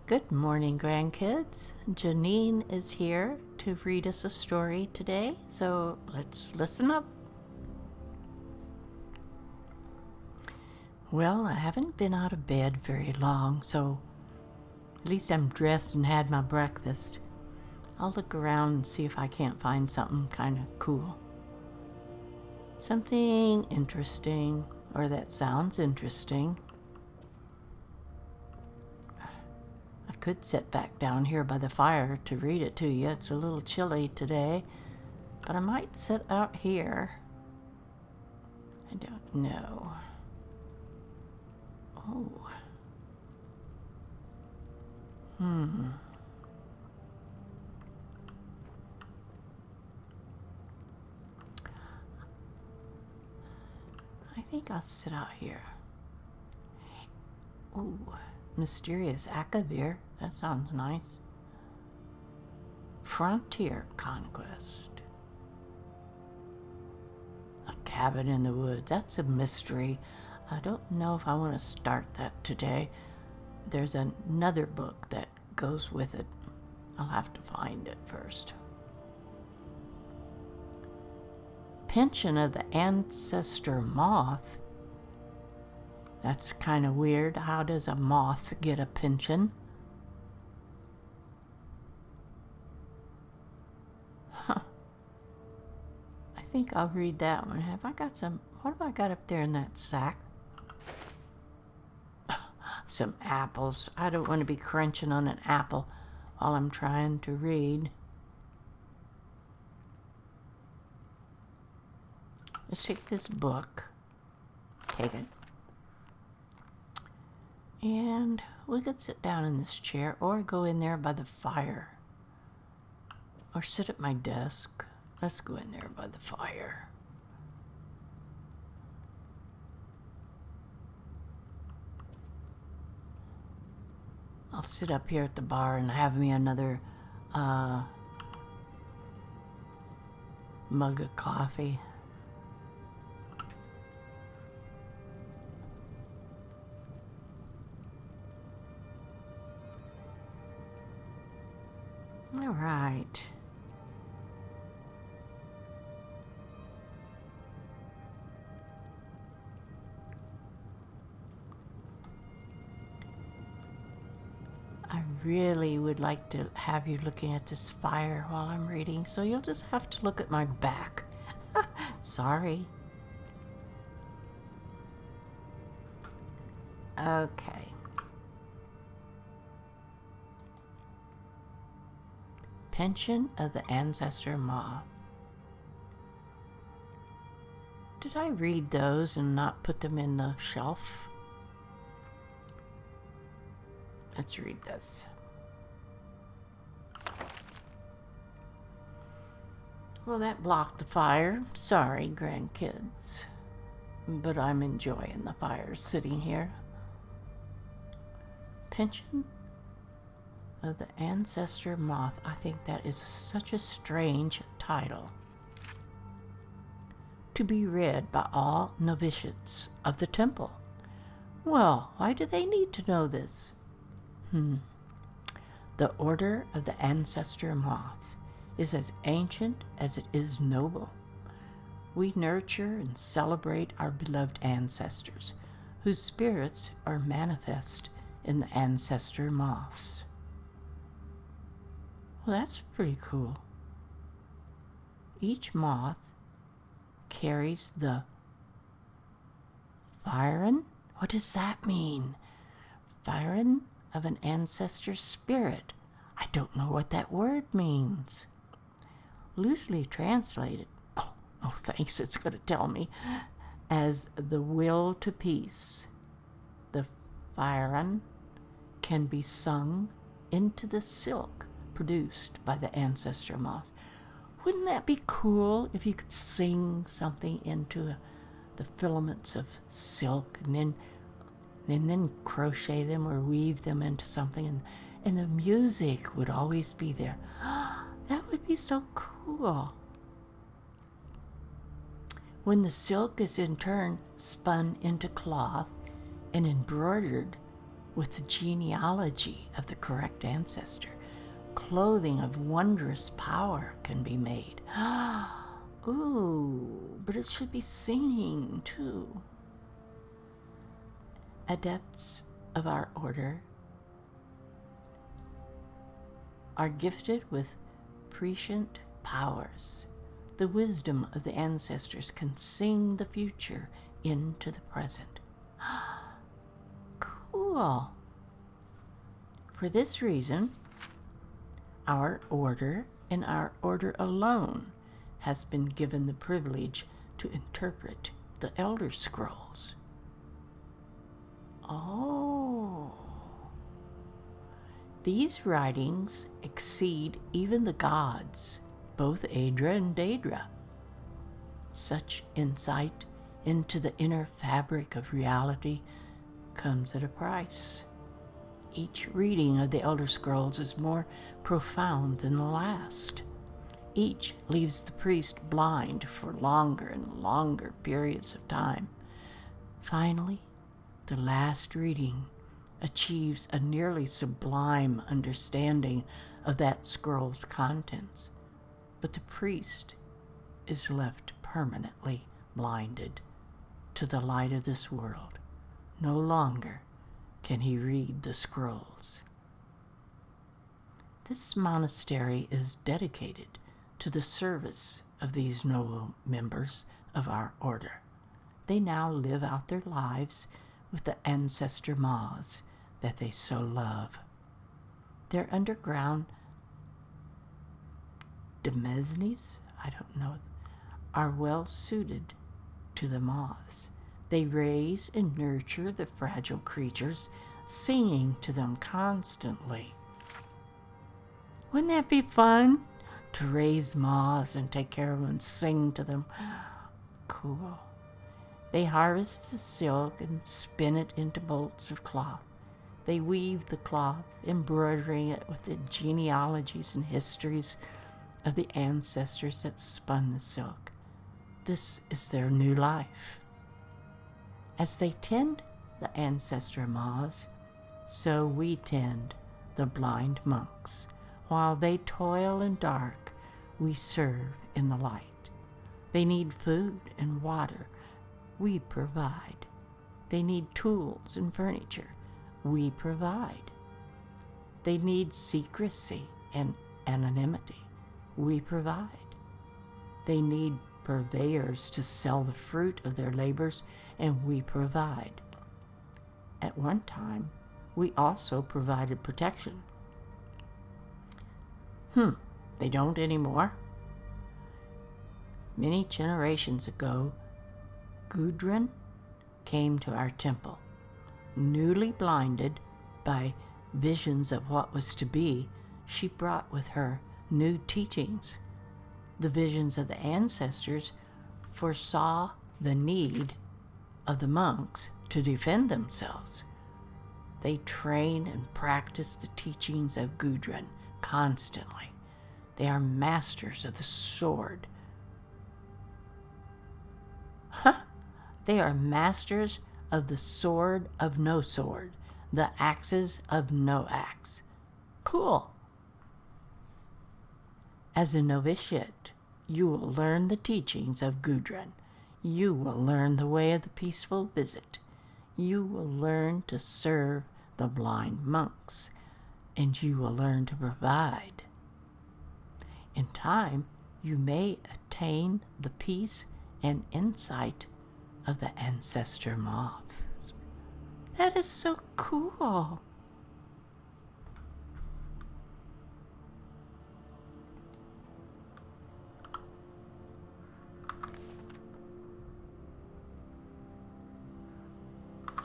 Good morning, grandkids. Jeanine is here to read us a story today, so let's listen up. Well, I haven't been out of bed very long, so at least I'm dressed and had my breakfast. I'll look around and see if I can't find something kind of cool. Something interesting, or that sounds interesting. I could sit back down here by the fire to read it to you. It's a little chilly today, but I might sit out here. I don't know. Oh. I think I'll sit out here. Ooh. Mysterious Akavir. That sounds nice. Frontier Conquest. A cabin in the woods. That's a mystery. I don't know if I want to start that today. There's another book that goes with it. I'll have to find it first. Pension of the Ancestor Moth. That's kind of weird. How does a moth get a pension? Huh. I think I'll read that one. Have I got some... What have I got up there in that sack? Some apples. I don't want to be crunching on an apple while I'm trying to read. Let's take this book. Take it. And we could sit down in this chair or go in there by the fire. Or sit at my desk. Let's go in there by the fire. I'll sit up here at the bar and have me another mug of coffee. All right. I really would like to have you looking at this fire while I'm reading, so you'll just have to look at my back. Sorry. Okay. Pension of the Ancestor Moth. Did I read those and not put them in the shelf? Let's read this. Well, that blocked the fire. Sorry, grandkids. But I'm enjoying the fire sitting here. Pension of the Ancestor Moth. I think that is such a strange title. To be read by all novitiates of the temple. Well, why do they need to know this? The Order of the Ancestor Moth is as ancient as it is noble. We nurture and celebrate our beloved ancestors, whose spirits are manifest in the ancestor moths. Well, that's pretty cool. Each moth carries the firen? What does that mean? Firen of an ancestor's spirit. I don't know what that word means. Loosely translated, oh thanks, it's going to tell me, as the will to peace. The firen can be sung into the silk produced by the ancestor moth. Wouldn't that be cool if you could sing something into the filaments of silk and then crochet them or weave them into something, and the music would always be there. That would be so cool. When the silk is in turn spun into cloth and embroidered with the genealogy of the correct ancestor. Clothing of wondrous power can be made. Ooh, but it should be singing too. Adepts of our order are gifted with prescient powers. The wisdom of the ancestors can sing the future into the present. Cool. For this reason, our order and our order alone has been given the privilege to interpret the Elder Scrolls. Oh. These writings exceed even the gods, both Aedra and Daedra. Such insight into the inner fabric of reality comes at a price. Each reading of the Elder Scrolls is more profound than the last. Each leaves the priest blind for longer and longer periods of time. Finally, the last reading achieves a nearly sublime understanding of that scroll's contents, but the priest is left permanently blinded to the light of this world. No longer can he read the scrolls. This monastery is dedicated to the service of these noble members of our order. They now live out their lives with the ancestor moths that they so love. Their underground demesnes, are well suited to the moths. They raise and nurture the fragile creatures, singing to them constantly. Wouldn't that be fun? To raise moths and take care of them and sing to them. Cool. They harvest the silk and spin it into bolts of cloth. They weave the cloth, embroidering it with the genealogies and histories of the ancestors that spun the silk. This is their new life. As they tend the ancestor moths, so we tend the blind monks. While they toil in dark, we serve in the light. They need food and water. We provide. They need tools and furniture. We provide. They need secrecy and anonymity. We provide. They need purveyors to sell the fruit of their labors, and we provide. At one time, we also provided protection. They don't anymore. Many generations ago, Gudrun came to our temple. Newly blinded by visions of what was to be, she brought with her new teachings. The visions of the ancestors foresaw the need of the monks to defend themselves. They train and practice the teachings of Gudrun constantly. They are masters of the sword. They are masters of the sword of no sword, the axes of no axe. Cool. As a novitiate, you will learn the teachings of Gudrun. You will learn the way of the peaceful visit. You will learn to serve the blind monks, and you will learn to provide. In time, you may attain the peace and insight of the ancestor moths. That is so cool.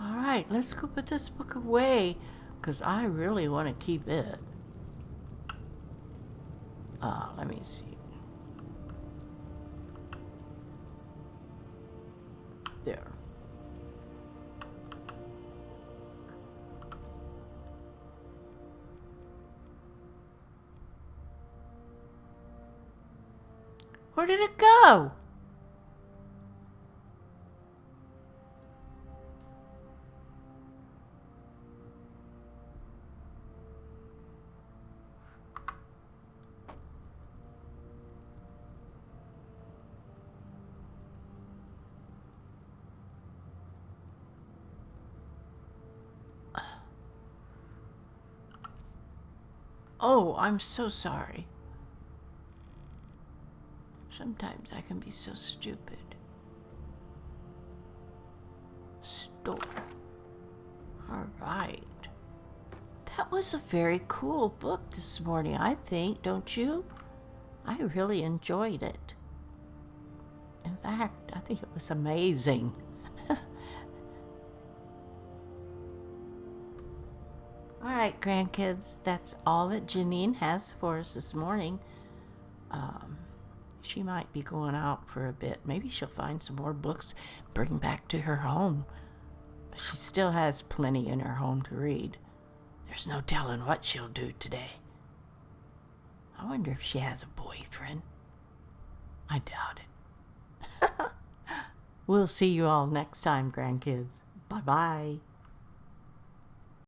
All right, let's go put this book away because I really want to keep it. Let me see. There. Where did it go? Oh, I'm so sorry. Sometimes I can be so stupid. Store. All right. That was a very cool book this morning, I think, don't you? I really enjoyed it. In fact, I think it was amazing. All right, grandkids, that's all that Jeanine has for us this morning. She might be going out for a bit. Maybe she'll find some more books, bring back to her home. But she still has plenty in her home to read. There's no telling what she'll do today. I wonder if she has a boyfriend. I doubt it. We'll see you all next time, grandkids. Bye-bye.